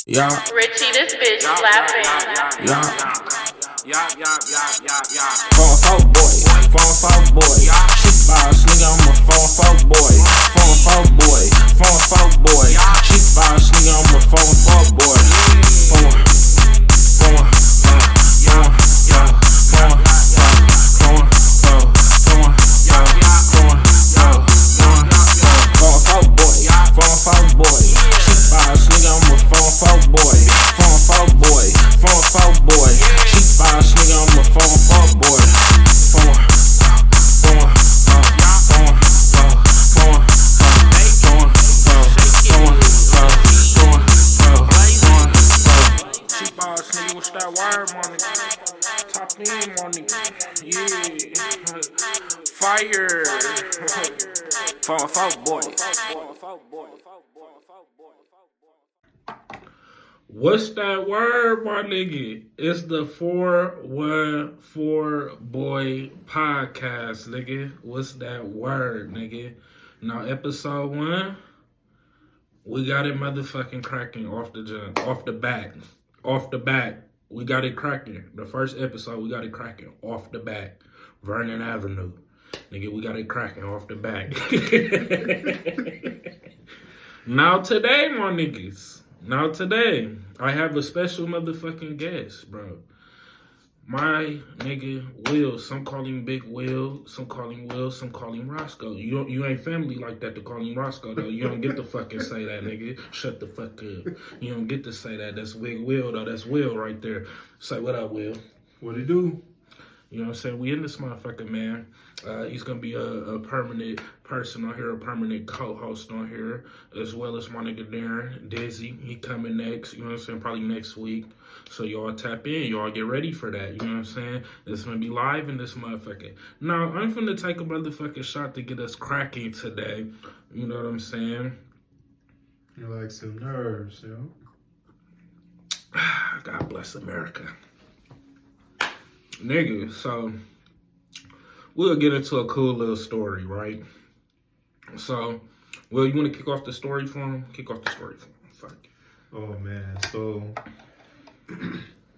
Yeah. Richie, this bitch laughing. Yeah. 414 boy, 414 boy. She boss, nigga, I'm a 414 boy. 414 boy, 414 boy. She boss, nigga, I'm a 414 boy. 414 boy. She boss, nigga, I'm a 414 boy. 414 boy, 414 boy. She boss, nigga, I'm a 414 boy. She boss, nigga, what's that word, money? Top in, money. Yeah. Fire. 414 boy. What's that word, my nigga? It's the 414 Boy Podcast, nigga. What's that word, nigga? Now, episode 1, we got it motherfucking cracking off the bat. We got it cracking. The first episode, we got it cracking off the bat. Vernon Avenue. Nigga, we got it cracking off the bat. Now today, my niggas. I have a special motherfucking guest, bro. My nigga Will. Some call him Big Will. Some call him Will. Some call him Roscoe. You ain't family like that to call him Roscoe, though. You don't get to fucking say that, nigga. Shut the fuck up. You don't get to say that. That's Big Will, though. That's Will right there. Say what up, Will. What it do? You know what I'm saying? We in this motherfucker, man. He's going to be a permanent person on here, a permanent co-host on here, as well as my nigga Darren, Dizzy. He coming next, you know what I'm saying, probably next week. So y'all tap in. Y'all get ready for that, you know what I'm saying? It's going to be live in this motherfucker. Now, I'm going to take a motherfucking shot to get us cracking today. You know what I'm saying? You like some nerves, yo? God bless America. Nigga, so we'll get into a cool little story, right? So, Will, you want to kick off the story for him? Fuck. Oh, man. So,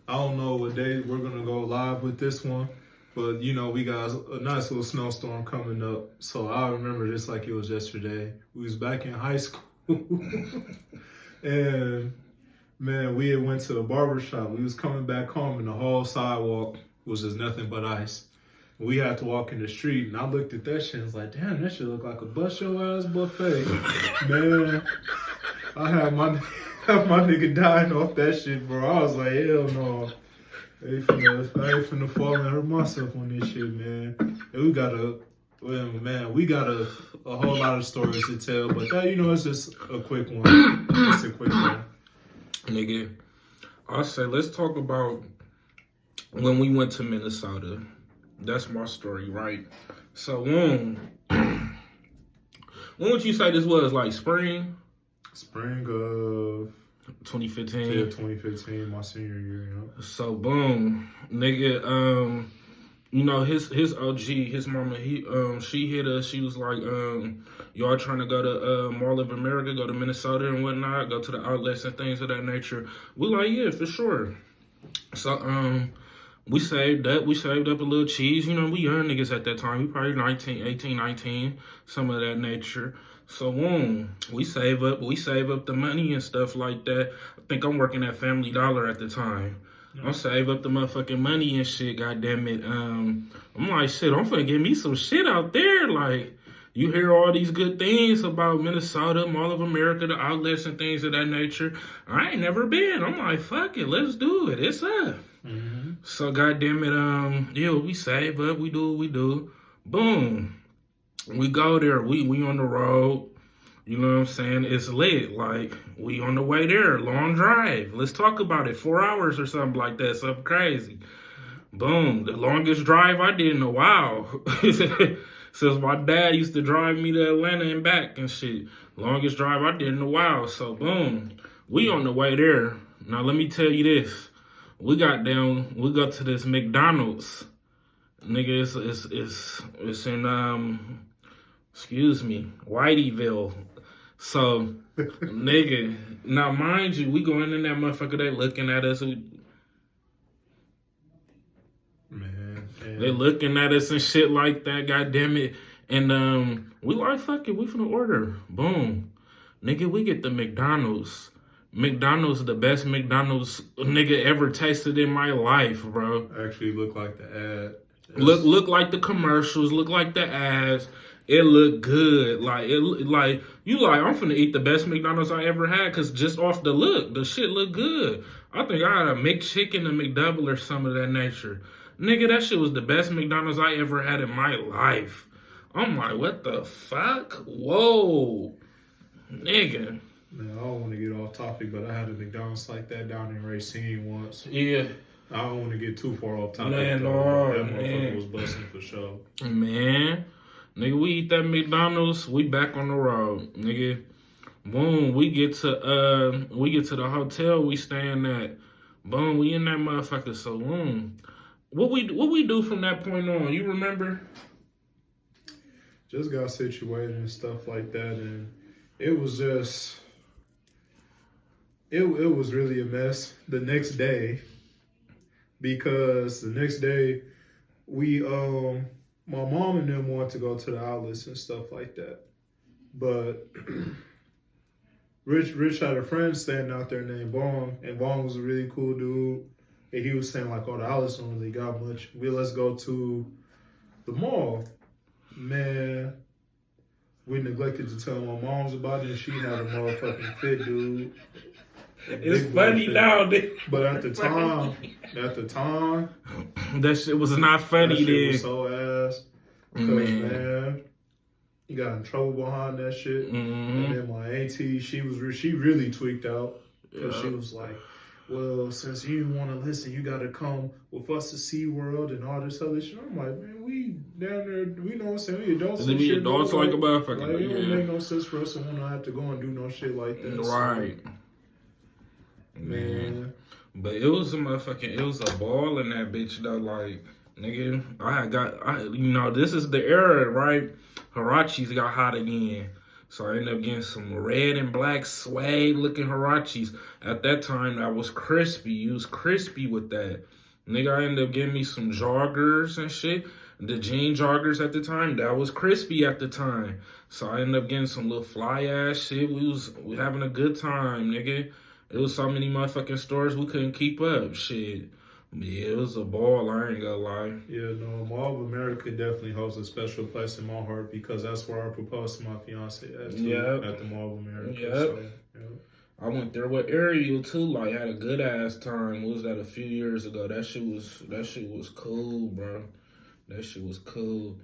I don't know what day we're going to go live with this one. But, you know, we got a nice little snowstorm coming up. So, I remember this like it was yesterday. We was back in high school. And, man, we had went to the barbershop. We was coming back home and the whole sidewalk was just nothing but ice. We had to walk in the street, and I looked at that shit and was like, damn, that shit look like a bust your ass buffet. Man, I had my nigga dying off that shit, bro. I was like, hell no. I ain't finna fall and hurt myself on this shit, man. And we got a whole lot of stories to tell, but that, you know, it's just a quick one. It's a quick one. Nigga, I'll say, let's talk about when we went to Minnesota. That's my story, right? So when would you say this was? Like spring? Spring of 2015? Yeah, 2015, my senior year, you know. So boom, nigga, you know, his OG, his mama, she hit us. She was like, y'all trying to go to Mall of America, go to Minnesota and whatnot, go to the outlets and things of that nature. We like, yeah, for sure. So we saved up a little cheese. You know, we young niggas at that time. We probably 18, 19, some of that nature. So we save up the money and stuff like that. I think I'm working at Family Dollar at the time. I save up the motherfucking money and shit, goddamn it. I'm like, shit, I'm finna get me some shit out there. Like, you hear all these good things about Minnesota, Mall of America, the outlets and things of that nature. I ain't never been. I'm like, fuck it, let's do it. It's up. Mm-hmm. So, goddamn it, yeah, we save up, we do what we do. Boom. We go there, we on the road. You know what I'm saying? It's lit. Like, we on the way there, long drive. Let's talk about it. 4 hours or something like that, something crazy. Boom. The longest drive I did in a while. Since my dad used to drive me to Atlanta and back and shit. Longest drive I did in a while. So, boom. We on the way there. Now, let me tell you this. We got to this McDonald's. Nigga, it's in, Whiteyville. So, nigga, now mind you, we going in that motherfucker, they looking at us. Man. They looking at us and shit like that, goddamn it. And we like, fuck it, we finna order. Boom. Nigga, we get the McDonald's. McDonald's, the best McDonald's nigga ever tasted in my life, bro. Actually look like the ad. Look like the commercials, look like the ads. It looked good. Like I'm finna eat the best McDonald's I ever had, cause just off the look, the shit looked good. I think I had a McChicken, a McDouble, or some of that nature. Nigga, that shit was the best McDonald's I ever had in my life. I'm like, what the fuck? Whoa. Nigga. Man, I don't want to get off topic, but I had a McDonald's like that down in Racine once. Yeah. I don't want to get too far off topic. Man, that man. motherfucker was busting for sure. Man. Nigga, we eat that McDonald's, we back on the road. Nigga. Boom, we get to the hotel we staying at. Boom, we in that motherfucker saloon. What we do from that point on, you remember? Just got situated and stuff like that, and it was just it was really a mess the next day, because the next day we my mom and them wanted to go to the outlets and stuff like that, but Rich had a friend standing out there named Bong, and Bong was a really cool dude, and he was saying like, oh, the outlets don't really got much, let's go to the mall. Man, we neglected to tell my moms about it, and she had a motherfucking fit, dude. It's funny now, nigga. But at the time, that shit was not funny. That shit then was so ass. Because, man, you got in trouble behind that shit. Mm-hmm. And then my auntie, she really tweaked out. Because she was like, well, since you didn't want to listen, you got to come with us to SeaWorld and all this other shit. I'm like, man, we down there, we know what I'm saying, we adults and shit. Adults like a motherfucker. Like, it don't make no sense for us to want to have to go and do no shit like that. Right. So, man. But it was it was a ball in that bitch though. Like, nigga, this is the era, right? Hirachis got hot again. So I ended up getting some red and black suede looking Hirachis. At that time, that was crispy. You was crispy with that. Nigga, I ended up getting me some joggers and shit. The jean joggers at the time, that was crispy at the time. So I ended up getting some little fly ass shit. We having a good time, nigga. It was so many motherfucking stores we couldn't keep up. Shit. Yeah, it was a ball, I ain't gonna lie. Yeah, no, Mall of America definitely holds a special place in my heart, because that's where I proposed to my fiance at, too, at the Mall of America. Yep. So, yeah. I went there with Ariel too, like had a good ass time. What was that, a few years ago? That shit was cool, bro. That shit was cool.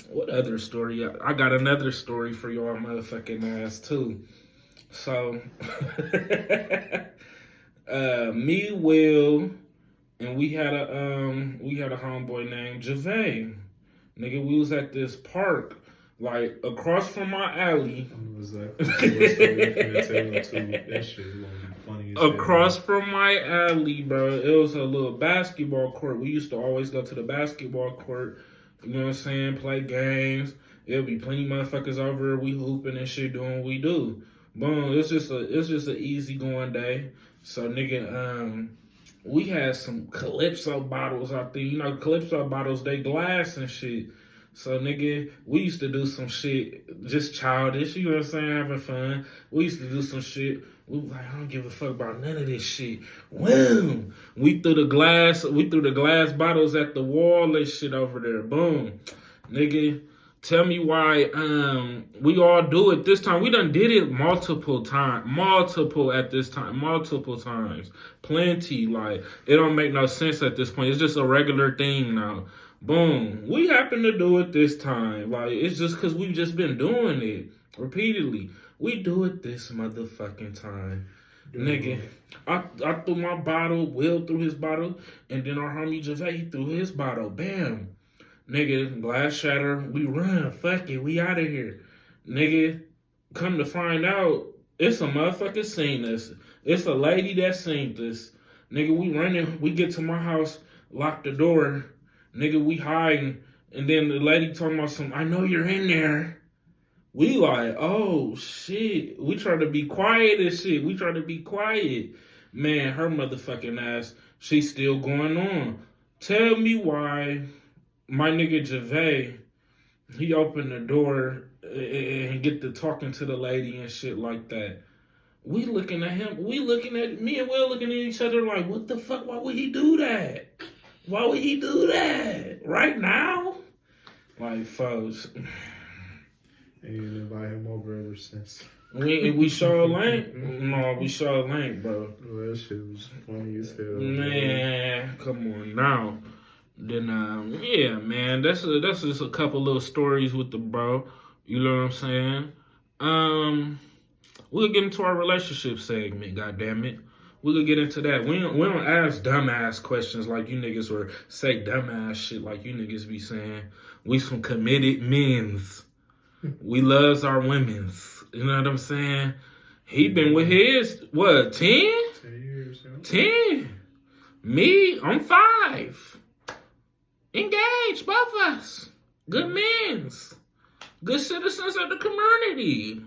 What other story? I got another story for y'all motherfucking ass too. So me, Will, and we had a homeboy named Javay. Nigga, we was at this park, like across from my alley. Across from my alley, bro. It was a little basketball court. We used to always go to the basketball court, you know what I'm saying, play games. There'll be plenty of motherfuckers over. We hooping and shit, doing what we do. Boom, it's just an easy going day. So nigga, we had some Calypso bottles out there. You know, Calypso bottles, they glass and shit. So nigga, we used to do some shit, just childish, you know what I'm saying, having fun. We used to do some shit. We was like, I don't give a fuck about none of this shit. Boom. We threw the glass bottles at the wall and shit over there. Boom. Nigga, tell me why we all do it this time. We done did it multiple times. Plenty. Like, it don't make no sense at this point. It's just a regular thing now. Boom. We happen to do it this time. Like, it's just because we've just been doing it repeatedly. We do it this motherfucking time. Nigga, I threw my bottle, Will threw his bottle, and then our homie Javay threw his bottle. Bam. Nigga, glass shatter, we run, fuck it, we out of here. Nigga, come to find out, it's a motherfucker seen this. It's a lady that seen this. Nigga, we running, we get to my house, lock the door. Nigga, we hiding. And then the lady talking about I know you're in there. We like, oh shit. We try to be quiet and shit. We try to be quiet. Man, her motherfucking ass, she's still going on. Tell me why my nigga Javay, he opened the door and get to talking to the lady and shit like that. We looking at him. We looking at me and Will looking at each other like, what the fuck? Why would he do that? Why would he do that right now? Like, folks. And you didn't invite him over ever since. We saw a link. No, we saw a link, bro. Oh, that shit was funny as hell. Man, come on now. Then yeah, man, that's just a couple little stories with the bro. You know what I'm saying? We'll get into our relationship segment. God damn it, we'll get into that. We don't ask dumbass questions like you niggas or say dumbass shit like you niggas be saying. We some committed men's. We loves our women's. You know what I'm saying? He been with his, what, 10? 10 years, yeah. 10. Me, I'm 5. Engaged, both of us. Good men's. Good citizens of the community.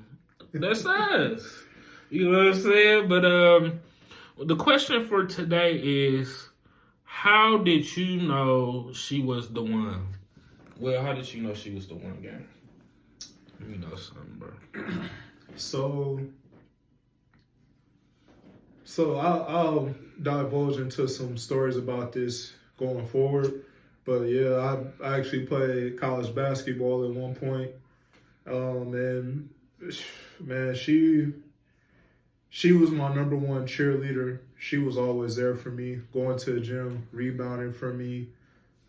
That's us. You know what I'm saying? But the question for today is, how did you know she was the one? Well, how did you know she was the one, gang? You know something, bro. So I'll divulge into some stories about this going forward. But yeah, I actually played college basketball at one point. And man, she was my number one cheerleader. She was always there for me, going to the gym, rebounding for me,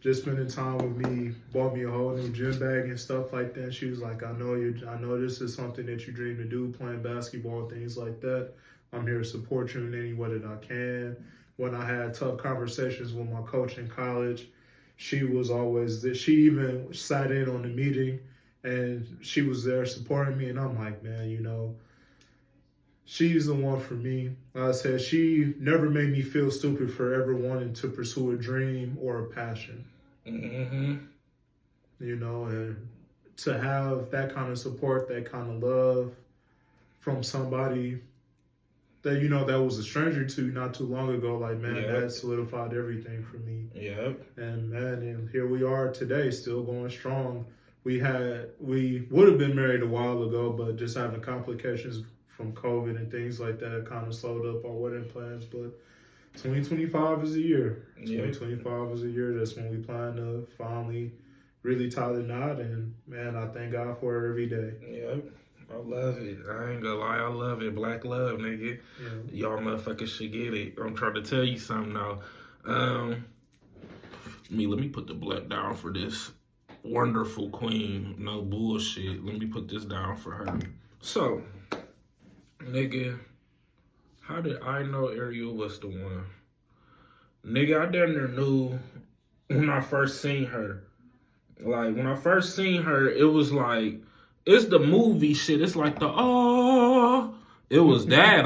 just spending time with me, bought me a whole new gym bag and stuff like that. She was like, I know this is something that you dream to do, playing basketball, things like that. I'm here to support you in any way that I can. When I had tough conversations with my coach in college, she was always there. She even sat in on the meeting and she was there supporting me. And I'm like, man, you know, she's the one for me. Like I said, she never made me feel stupid for ever wanting to pursue a dream or a passion. Mm-hmm. You know, and to have that kind of support, that kind of love from somebody that, you know, that was a stranger to not too long ago, like, man, that solidified everything for me. Yep. And man, and here we are today, still going strong. We would have been married a while ago, but just having complications from COVID and things like that kind of slowed up our wedding plans. But 2025 is a year. 2025 is a year. That's when we plan to finally really tie the knot. And man, I thank God for it every day. Yep. I love it. I ain't gonna lie, I love it. Black love, nigga. Yeah. Y'all motherfuckers should get it. I'm trying to tell you something now. Let me put the black down for this wonderful queen. No bullshit. Let me put this down for her. So, nigga, how did I know Ariel was the one? Nigga, I damn near knew when I first seen her. Like, when I first seen her, it was like, it's the movie shit. It's like it was that.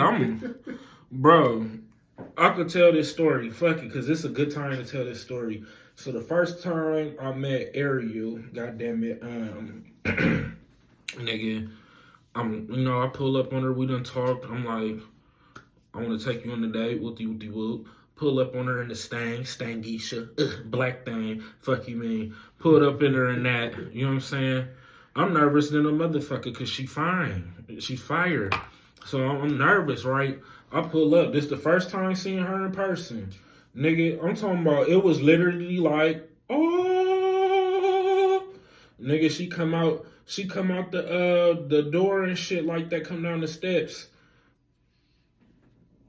Bro, I could tell this story. Fuck it, because it's a good time to tell this story. So the first time I met Ariel, goddamn it, nigga, I pull up on her, we done talked. I'm like, I want to take you on a date, whoop-de-whoop-de-whoop. Pull up on her in the Stangisha, black thing, fuck you mean. Pull up in her in that, you know what I'm saying? I'm nervous than a motherfucker because she fine. She fired. So I'm nervous, right? I pull up. This the first time seeing her in person. Nigga, I'm talking about, it was literally like, oh. Nigga, she come out the door and shit like that, come down the steps.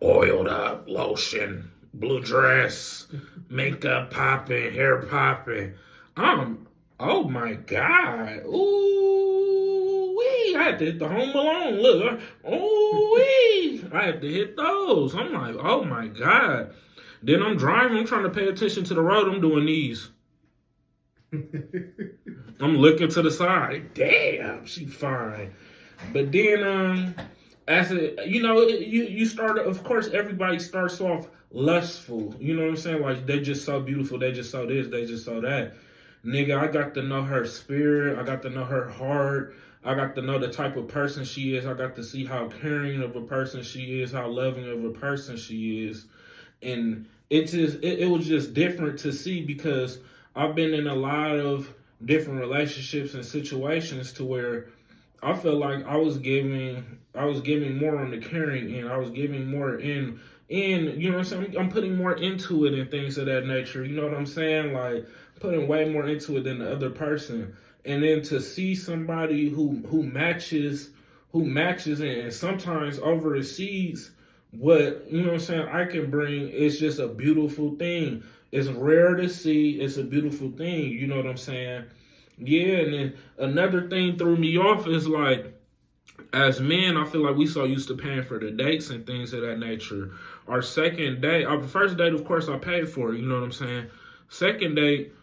Oiled up, lotion, blue dress, makeup popping, hair popping. Oh my God. Ooh-wee. I had to hit the Home Alone. Look. Ooh-wee. I had to hit those. I'm like, oh my God. Then I'm driving. I'm trying to pay attention to the road. I'm doing these. I'm looking to the side. Damn, she fine. But then, as you start, of course, everybody starts off lustful. You know what I'm saying? Like, they just so beautiful. They just saw this. They just saw that. Nigga, I got to know her spirit. I got to know her heart. I got to know the type of person she is. I got to see how caring of a person she is, how loving of a person she is. And it was just different to see because I've been in a lot of different relationships and situations to where I felt like I was giving more on the caring end. I was giving more in you know what I'm saying? I'm putting more into it and things of that nature. You know what I'm saying? Like putting way more into it than the other person. And then to see somebody who matches and sometimes oversees what, you know what I'm saying, I can bring, it's just a beautiful thing. It's rare to see. It's a beautiful thing. You know what I'm saying? Yeah, and then another thing threw me off is like, as men, I feel like we so used to paying for the dates and things of that nature. Our second date, our first date, of course, I paid for it. You know what I'm saying? Second date,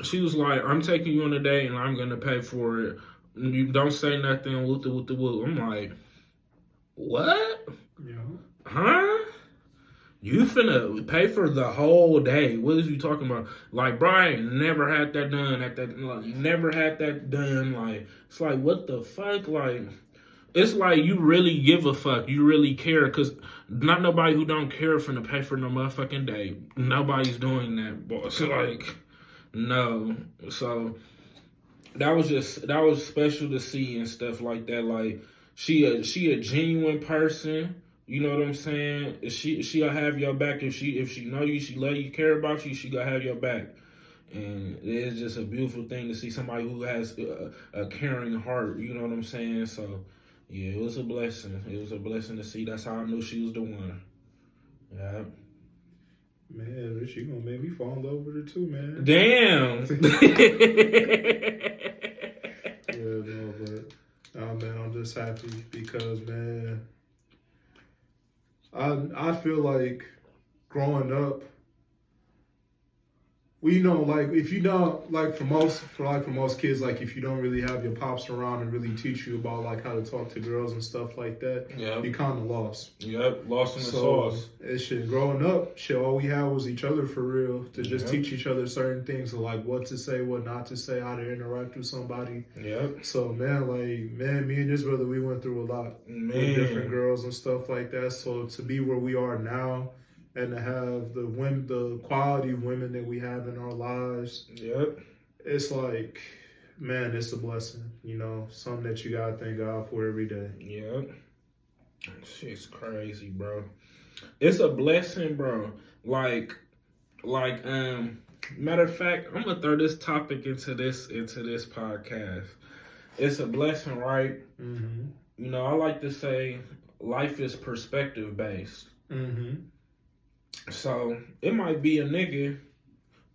she was like, "I'm taking you on a date and I'm gonna pay for it. You don't say nothing." Woo the woo. I'm like, what? Yeah. Huh? You finna pay for the whole day? What is you talking about? Like, bro, I ain't never had that done. Never had that done. Like, it's like, what the fuck? Like, it's like you really give a fuck. You really care, cause not nobody who don't care finna pay for no motherfucking day. Nobody's doing that, boss. Like, no. So that was special to see and stuff like that. Like, she a genuine person. You know what I'm saying? She'll have your back if she know you, she love you, care about you. She gonna have your back, and it's just a beautiful thing to see somebody who has a caring heart. You know what I'm saying? So yeah, it was a blessing. It was a blessing to see. That's how I knew she was the one. Yeah. Man, she gonna make me fall in love with her too, man. Damn. Yeah, no, but man, I'm just happy because, man, I feel like growing up, well, you know, like if you don't, like for most kids, like if you don't really have your pops around and really teach you about like how to talk to girls and stuff like that, Yep. you kind of lost. Yep, lost in the sauce. Shit, growing up, shit, all we had was each other for real to just teach each other certain things, so like what to say, what not to say, how to interact with somebody. Yep. So man, me and this brother, we went through a lot with different girls and stuff like that. So to be where we are now, and to have the quality of women that we have in our lives, yep, it's like, man, it's a blessing. You know, something that you gotta thank God for every day. Yep. Shit's crazy, bro. It's a blessing, bro. Like, matter of fact, I'm gonna throw this topic into this podcast. It's a blessing, right? Mm-hmm. You know, I like to say life is perspective based. Mm-hmm. So it might be a nigga,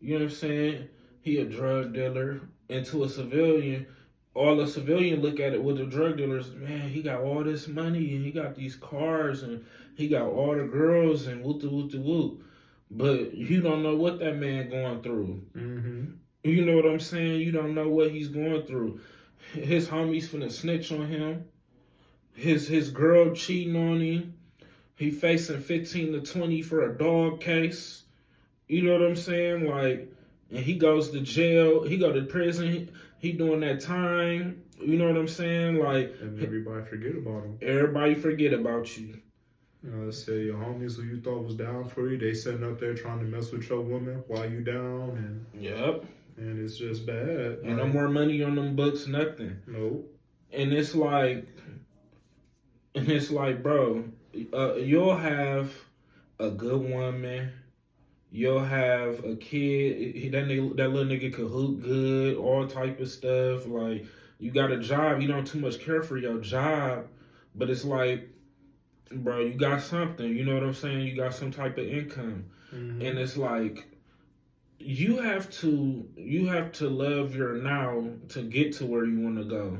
you know what I'm saying? He a drug dealer, and to a civilian, all a civilian look at it with the drug dealers, man, he got all this money and he got these cars and he got all the girls and whoop. But you don't know what that man going through. Mm-hmm. You know what I'm saying? You don't know what he's going through. His homies finna snitch on him. His girl cheating on him. He facing 15 to 20 for a dog case. You know what I'm saying? Like, and he goes to jail. He go to prison. He doing that time. You know what I'm saying? Like, and everybody forget about him. Everybody forget about you. You know, let's say your homies who you thought was down for you, they sitting up there trying to mess with your woman while you down, and yep. And it's just bad. And no more money on them books, nothing. Nope. And it's like, bro, you'll have a good woman, you'll have a kid, that little nigga could hoop good, all type of stuff. Like, you got a job, you don't too much care for your job, but it's like, bro, you got something, you know what I'm saying? You got some type of income. Mm-hmm. And it's like, you have to love your now to get to where you want to go.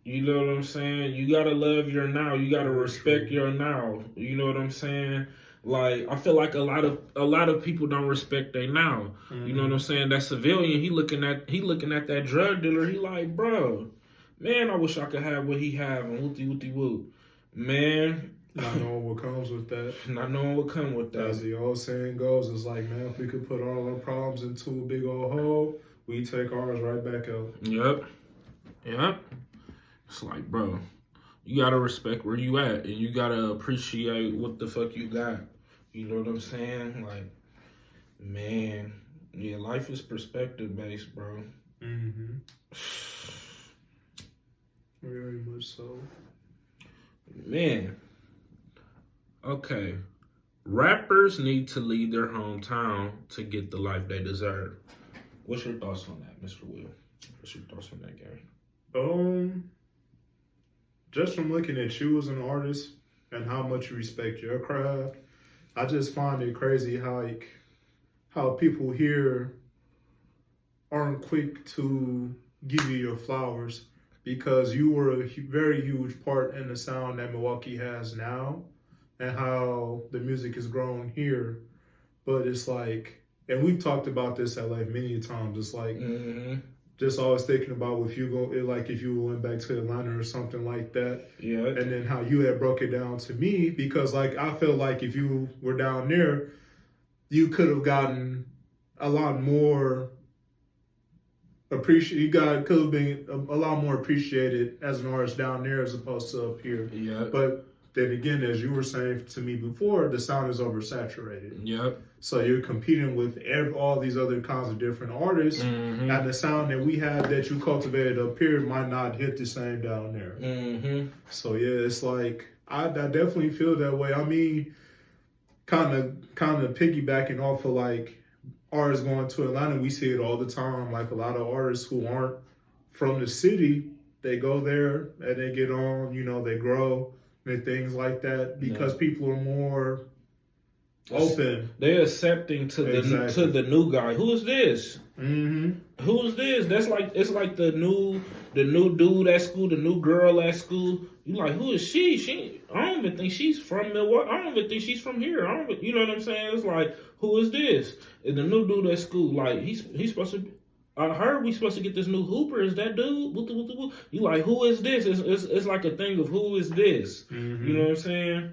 You know what I'm saying? You gotta love your now. You gotta respect your now. You know what I'm saying? Like, I feel like a lot of people don't respect their now. Mm-hmm. You know what I'm saying? That civilian, he looking at that drug dealer. He like, bro, man, I wish I could have what he have, and whoop. Man, not knowing what comes with that. Not knowing what comes with that. As the old saying goes, it's like, man, if we could put all our problems into a big old hole, we take ours right back out. Yep. Yep. It's like, bro, you gotta respect where you at, and you gotta appreciate what the fuck you got. You know what I'm saying? Like, man, yeah, life is perspective based, bro. Mm-hmm. Very much so. Man, okay. Rappers need to leave their hometown to get the life they deserve. What's your thoughts on that, Mr. Will? What's your thoughts on that, Gary? Just from looking at you as an artist and how much you respect your craft, I just find it crazy how people here aren't quick to give you your flowers because you were a very huge part in the sound that Milwaukee has now and how the music has grown here. But it's like, and we've talked about this at like many times, it's like, just always thinking about if you went back to Atlanta or something like that. Yeah. And then how you had broke it down to me, because like I feel like if you were down there, you could have gotten a lot more could have been a lot more appreciated as an artist down there as opposed to up here. Yeah. But then again, as you were saying to me before, the sound is oversaturated. Yep. So you're competing with all these other kinds of different artists, and the sound that we have that you cultivated up here might not hit the same down there. So yeah, it's like I definitely feel that way. I mean, kind of piggybacking off of like artists going to Atlanta, we see it all the time. Like a lot of artists who aren't from the city, they go there and they get on. They grow and things like that because people are more open. They're accepting to the new guy. Who is this? Who is this? It's like the new dude at school, the new girl at school. You like, who is she? I don't even think she's from Milwaukee. I don't even think she's from here. You know what I'm saying? It's like, who is this? And the new dude at school, like he's supposed to be. I heard we supposed to get this new Hooper. Is that dude? You like, who is this? It's like a thing of who is this? You know what I'm saying?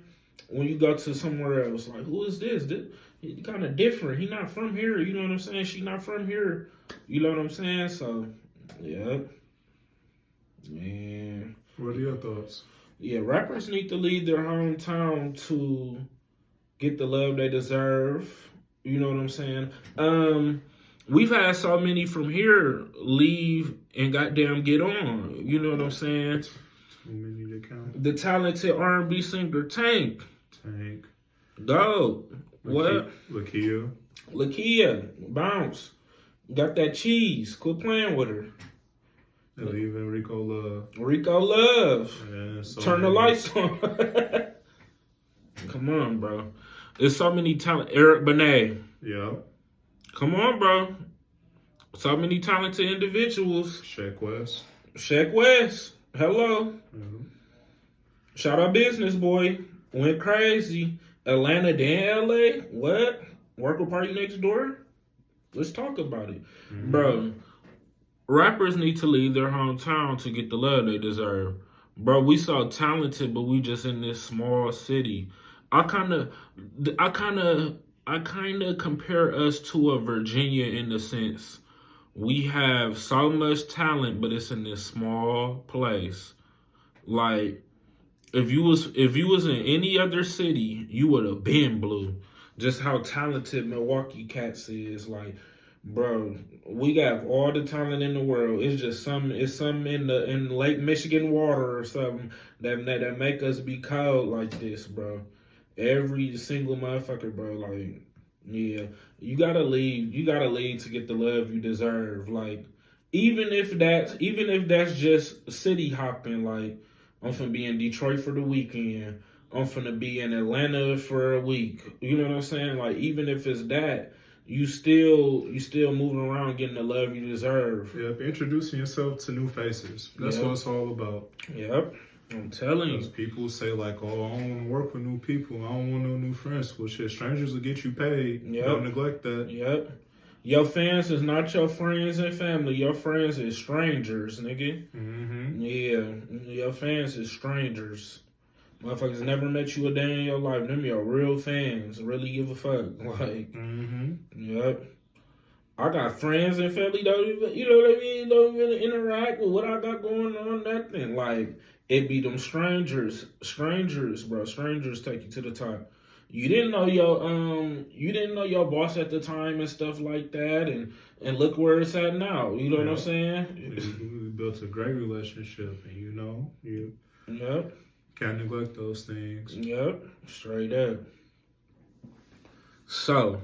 When you go to somewhere else, like, who is this? He's kind of different. He not from here. You know what I'm saying? She not from here. You know what I'm saying? So, yeah. Man. What are your thoughts? Yeah, rappers need to leave their hometown to get the love they deserve. You know what I'm saying? We've had so many from here leave and goddamn get on. You know what I'm saying? Too many to count. The talented R&B singer Tank. Go. What? Lakia. Bounce. Got that cheese. Quit playing with her. And even Rico Love. Yeah, so turn the lights on. Come on, bro. There's so many talent. Eric Benet. Yeah. Come on, bro. So many talented individuals. Sheck West. Hello. Shout out Business Boy. Went crazy. Atlanta, then LA. What? Worker party next door? Let's talk about it. Bro, rappers need to leave their hometown to get the love they deserve. Bro, we so talented, but we just in this small city. I kind of compare us to a Virginia in the sense we have so much talent, but it's in this small place. Like, if you was in any other city, you would have been blue. Just how talented Milwaukee Cats is. Like, bro, we got all the talent in the world. It's just some in Lake Michigan water or something that make us be cold like this, bro. Every single motherfucker, bro. Like, yeah, you gotta leave to get the love you deserve. Like, even if that's just city hopping. Like, I'm finna be in Detroit for the weekend. I'm finna be in Atlanta for a week. You know what I'm saying? Like, even if it's that, you still moving around getting the love you deserve. Yep, introducing yourself to new faces. That's what it's all about. Yep, I'm telling you. People say like, oh, I don't want to work with new people. I don't want no new friends. Well, shit, strangers will get you paid. Yep. Don't neglect that. Yep. Your fans is not your friends and family. Your friends is strangers, nigga. Yeah, your fans is strangers. Motherfuckers never met you a day in your life. Them your real fans. Really give a fuck. Like, yep. I got friends and family don't even, you know what I mean, don't even interact with what I got going on, nothing. Like, it be them strangers, bro. Strangers take you to the top. You didn't know your boss at the time and stuff like that, and look where it's at now. You know what I'm saying? We built a great relationship, and you Yep. can't neglect those things. Yep. Straight up. So,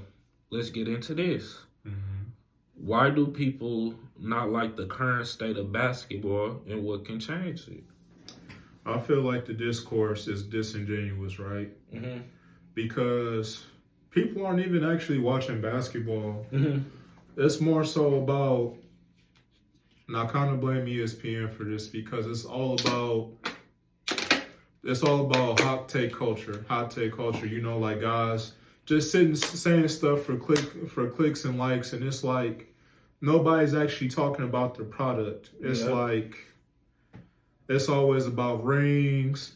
let's get into this. Mm-hmm. Why do people not like the current state of basketball, and what can change it? I feel like the discourse is disingenuous, right? Mm-hmm. Because people aren't even actually watching basketball. Mm-hmm. It's more so about, and I kind of blame ESPN for this, because it's all about hot take culture. You know, like guys just sitting saying stuff for clicks and likes, and it's like nobody's actually talking about the product. It's like it's always about rings,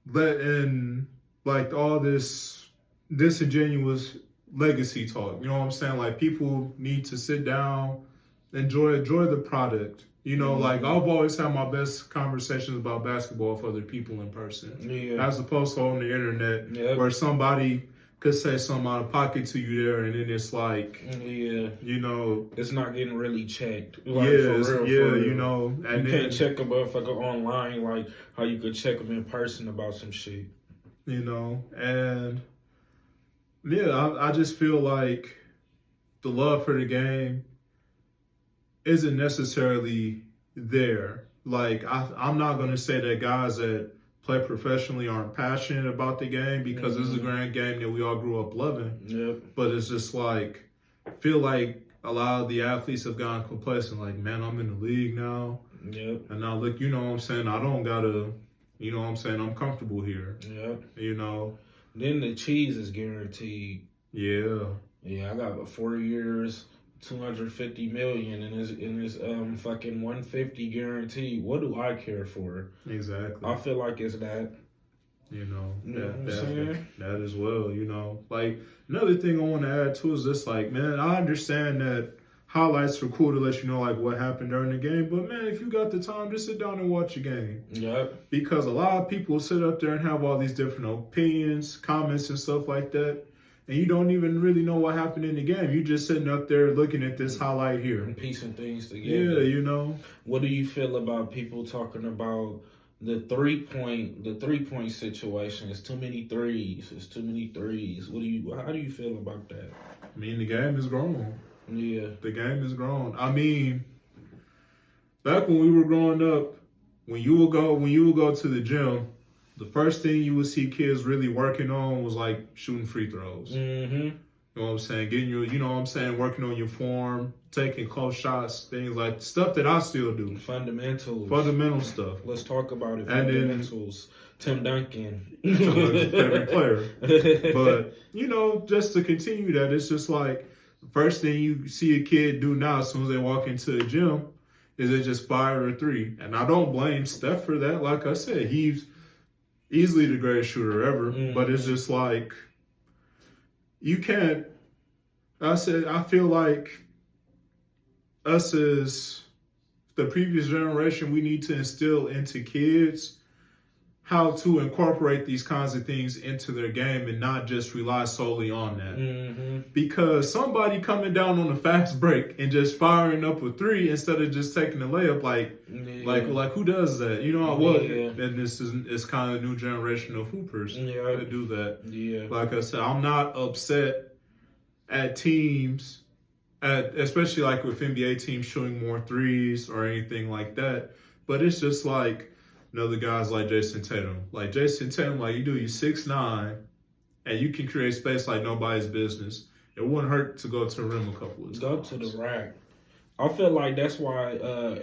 letting like all this disingenuous legacy talk. You know what I'm saying? Like people need to sit down, enjoy the product. You know, like I've always had my best conversations about basketball with other people in person, as opposed to on the internet, where somebody could say something out of pocket to you there, and then it's like, you know, it's not getting really checked. Like, for real. You know, and you can't check a motherfucker online like how you could check them in person about some shit. You know, and I just feel like the love for the game isn't necessarily there. Like, I'm not going to say that guys that play professionally aren't passionate about the game, because it's a grand game that we all grew up loving. Yep. But it's just like, I feel like a lot of the athletes have gotten complacent. Like, man, I'm in the league now. Yep. And now, look, you know what I'm saying? I don't got to, you know what I'm saying? I'm comfortable here. Yep. You know? Then the cheese is guaranteed. Yeah. Yeah, I got 4 years, $250 million, and it's fucking 150 guaranteed. What do I care for? Exactly. I feel like it's that. You know, that as well. You know, like another thing I want to add too is this. Like, man, I understand that highlights are cool to let you know like what happened during the game, but man, if you got the time, just sit down and watch a game. Yep. Because a lot of people sit up there and have all these different opinions, comments, and stuff like that. And you don't even really know what happened in the game. You just sitting up there looking at this highlight here. And piecing things together. Yeah, you know. What do you feel about people talking about the 3-point situation? It's too many threes. It's too many threes. How do you feel about that? I mean, the game is grown. Yeah. The game is grown. I mean, back when we were growing up, when you would go to the gym, the first thing you would see kids really working on was like shooting free throws. Mm-hmm. You know what I'm saying? Getting your, you know what I'm saying, working on your form, taking close shots, things like stuff that I still do. Fundamental stuff. Let's talk about it. And fundamentals. Tim Duncan. Favorite player. But, you know, just to continue that, it's just like the first thing you see a kid do now as soon as they walk into the gym is they just fire a three. And I don't blame Steph for that. Like I said, he's easily the greatest shooter ever, but it's just like, you can't, I feel like us as the previous generation, we need to instill into kids how to incorporate these kinds of things into their game and not just rely solely on that. Mm-hmm. Because somebody coming down on a fast break and just firing up a three instead of just taking a layup, like who does that? You know what? And it's kind of a new generation of hoopers that do that. Yeah. Like I said, I'm not upset at teams, especially like with NBA teams shooting more threes or anything like that. But it's just like, other guys like Jason Tatum. Like Jason Tatum, like you're 6'9", and you can create space like nobody's business. It wouldn't hurt to go to the rim a couple of times. Go to the rack. I feel like that's why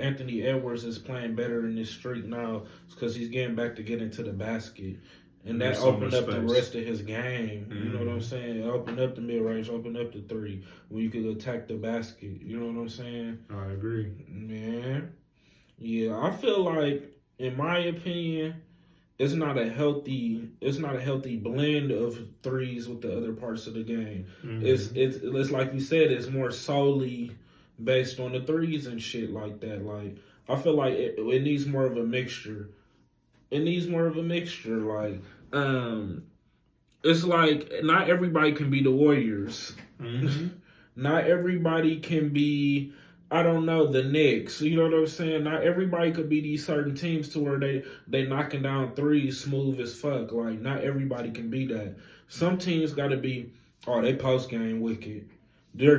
Anthony Edwards is playing better in this streak now, because he's getting back to get into the basket. And that opened up the rest of his game. Mm-hmm. You know what I'm saying? It opened up the mid-range, opened up the three, when you could attack the basket. You know what I'm saying? I agree. Man. Yeah, I feel like, in my opinion, it's not a healthy blend of threes with the other parts of the game. Mm-hmm. It's like you said, it's more solely based on the threes and shit like that. Like I feel like it needs more of a mixture. It needs more of a mixture. Like it's like not everybody can be the Warriors. Mm-hmm. Not everybody can be, I don't know, the Knicks. You know what I'm saying? Not everybody could be these certain teams to where they knocking down threes smooth as fuck. Like not everybody can be that. Some teams got to be, oh, they post game wicked.